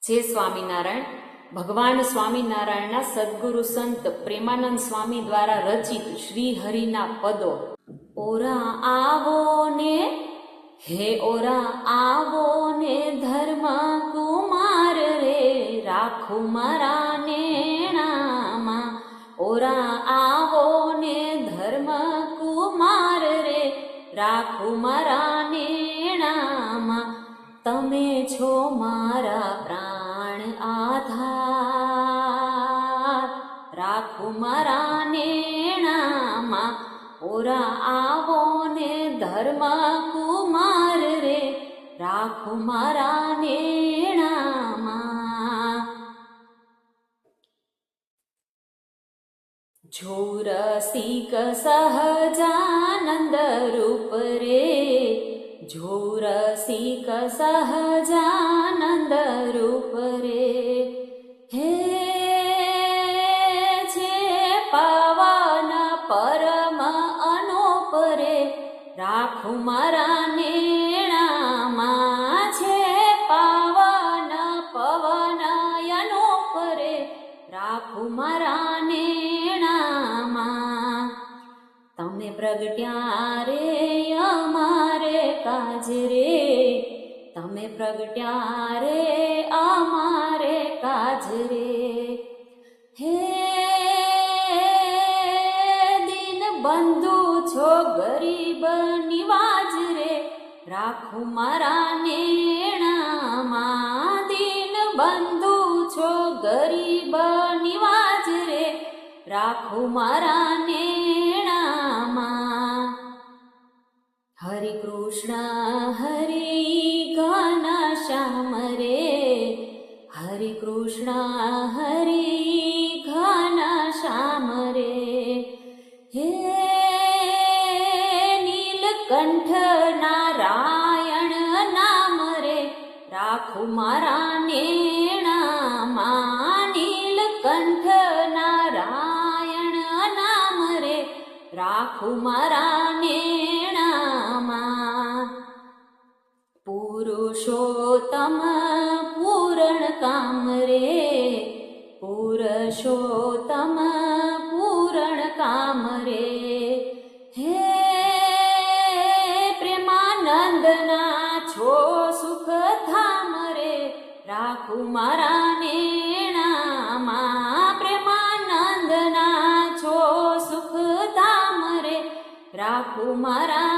જય સ્વામિનારાયણ. ભગવાન સ્વામિનારાયણના સદગુરુ સંત પ્રેમાનંદ સ્વામી દ્વારા રચિત શ્રી હરિના પદો. ઓરા આવો ને હે ઓરા આવો ને ધર્મ કુમાર રે રાખું મારા નેણામાં. ઓરા આવો ને ધર્મ કુમાર રે રાખું મારા નેણામાં. તમે છો મારા પ્રાણ આધાર રાખું મારા નેણામાં. ઓરા આવો ને ધર્મ કુમાર રે રાખું મારા નેણામાં. જો રસિક સહજાનંદ રૂપ રે જો રસિક સહજાનંદ રૂપ રે હે છે પવન પરમ અનુપ રે રાખું મારા નેણામાં. છે પવન અનુપ રે રાખું મારા નેણામાં. તમે પ્રગટ્યા રે અમારે કાજ રે તમે પ્રગટ્યા રે અમારે કાજ રે. હે દીન બંધુ છો ગરીબ નિવાજ રે રાખું મારા નેણામાં. દીન બંધુ છો ગરીબ નિવાજ રે રાખું મારા નેણામાં. હરિ કૃષ્ણ હરિ ઘનશ્યામ રે હરિ કૃષ્ણ હરિ ઘનશ્યામ રે હે નીલકંઠ નારાયણ નામ રે રાખું મારા નેણામાં. નીલકંઠ નારાયણ નામ રે રાખું મારા નેણામાં. પુરુષોત્તમ પૂરણ કામ રે પુરુષોત્તમ પૂરણ કામ રે હે પ્રેમાનંદના છો સુખ ધામ રે રાખું મારા નેણામાં. પ્રેમાનંદના છો સુખ ધામ રે રાખું મારા